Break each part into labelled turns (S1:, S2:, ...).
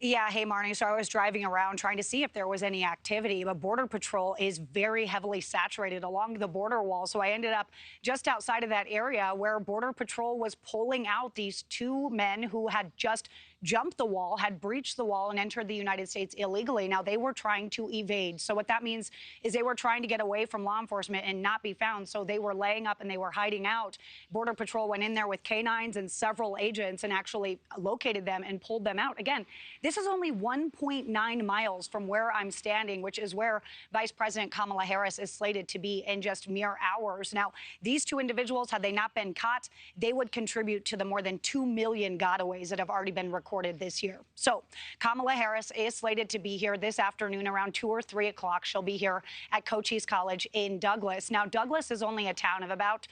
S1: Yeah, hey, Marni. So I was driving around trying to see if there was any activity, but Border Patrol is very heavily saturated along the border wall. So I ended up just outside of that area where Border Patrol was pulling out these two men who had just jumped the wall, had breached the wall and entered the United States illegally. Now they were trying to evade. So what that means is they were trying to get away from law enforcement and not be found. So they were laying up and they were hiding out. Border Patrol went in there with canines and several agents and actually located them and pulled them out. Again, this is only 1.9 miles from where I'm standing, which is where Vice President Kamala Harris is slated to be in just mere hours. Now, these two individuals, had they not been caught, they would contribute to the more than 2 million gotaways that have already been recorded this year. So Kamala Harris is slated to be here this afternoon around 2 or 3 o'clock. She'll be here at Cochise College in Douglas. Now, Douglas is only a town of about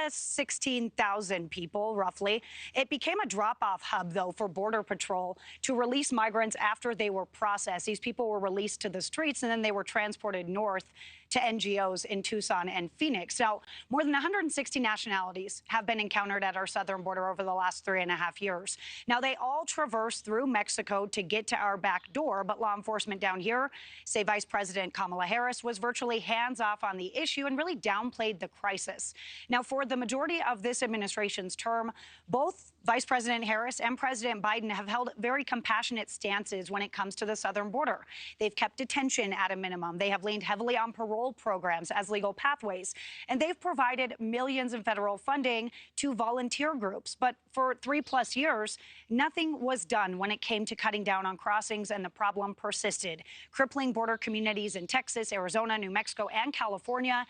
S1: 16,000 people, roughly. It became a drop-off hub, though, for Border Patrol to release migrants after they were processed. These people were released to the streets, and then they were transported north to NGOs in Tucson and Phoenix. Now, more than 160 nationalities have been encountered at our southern border over the last 3.5 years. Now, they all traverse through Mexico to get to our back door, but law enforcement down here say Vice President Kamala Harris was virtually hands-off on the issue and really downplayed the crisis. Now, for the majority of this administration's term, both Vice President Harris and President Biden have held very compassionate stances when it comes to the southern border. They've kept detention at a minimum. They have leaned heavily on parole programs as legal pathways, and they've provided millions in federal funding to volunteer groups. But for 3+ years, nothing was done when it came to cutting down on crossings, and the problem persisted, crippling border communities in Texas, Arizona, New Mexico, and California,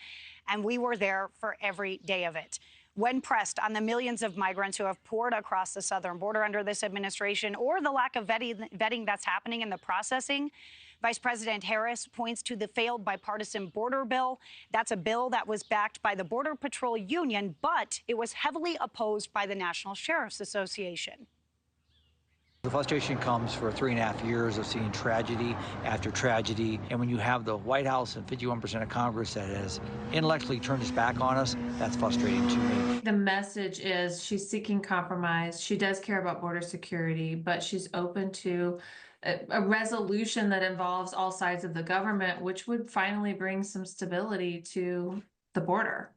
S1: and we were there for every day of it. When pressed on the millions of migrants who have poured across the southern border under this administration, or the lack of vetting that's happening in the processing, Vice President Harris points to the failed bipartisan border bill. That's a bill that was backed by the Border Patrol Union, but it was heavily opposed by the National Sheriff's Association.
S2: The frustration comes for 3.5 years of seeing tragedy after tragedy. And when you have the White House and 51% of Congress that has intellectually turned its back on us, that's frustrating to me.
S3: The message is she's seeking compromise. She does care about border security, but she's open to a resolution that involves all sides of the government, which would finally bring some stability to the border.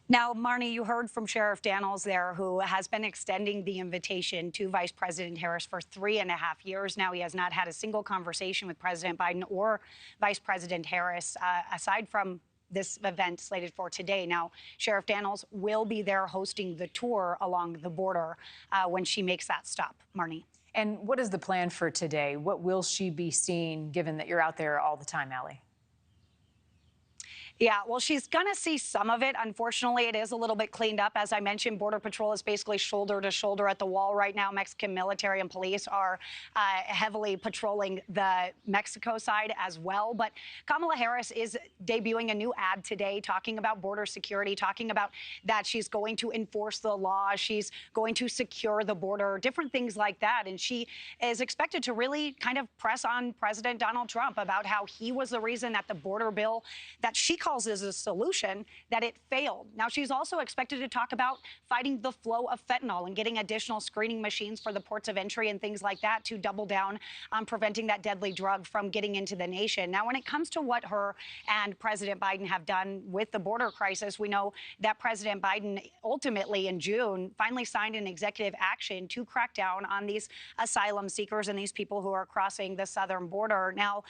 S1: Now, Marni, you heard from Sheriff Daniels there, who has been extending the invitation to Vice President Harris for 3.5 years now. He has not had a single conversation with President Biden or Vice President Harris, aside from this event slated for today. Now, Sheriff Daniels will be there hosting the tour along the border when she makes that stop. Marni.
S4: And what is the plan for today? What will she be seeing, given that you're out there all the time, Allie?
S1: Yeah, well, she's going to see some of it. Unfortunately, it is a little bit cleaned up. As I mentioned, Border Patrol is basically shoulder to shoulder at the wall right now. Mexican military and police are heavily patrolling the Mexico side as well. But Kamala Harris is debuting a new ad today talking about border security, talking about that she's going to enforce the law, she's going to secure the border, different things like that. And she is expected to really kind of press on President Donald Trump about how he was the reason that the border bill that she calls as a solution, that it failed. Now, she's also expected to talk about fighting the flow of fentanyl and getting additional screening machines for the ports of entry and things like that to double down on preventing that deadly drug from getting into the nation. Now, when it comes to what her and President Biden have done with the border crisis, we know that President Biden ultimately in June finally signed an executive action to crack down on these asylum seekers and these people who are crossing the southern border. Now,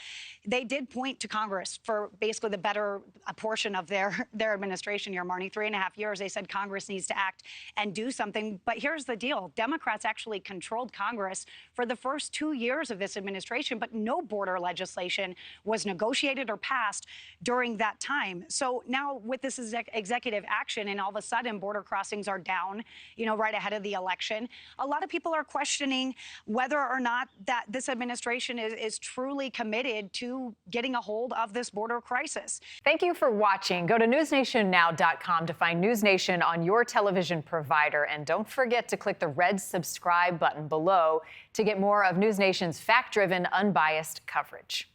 S1: they did point to Congress for basically the better a portion of their administration here, Marni. 3.5 years, they said Congress needs to act and do something. But here's the deal. Democrats actually controlled Congress for the first 2 years of this administration, but no border legislation was negotiated or passed during that time. So now with this executive action, and all of a sudden border crossings are down, right ahead of the election, a lot of people are questioning whether or not that this administration is truly committed to getting a hold of this border crisis.
S4: Thank you for watching. Go to newsnationnow.com to find NewsNation on your television provider. And don't forget to click the red subscribe button below to get more of NewsNation's fact-driven, unbiased coverage.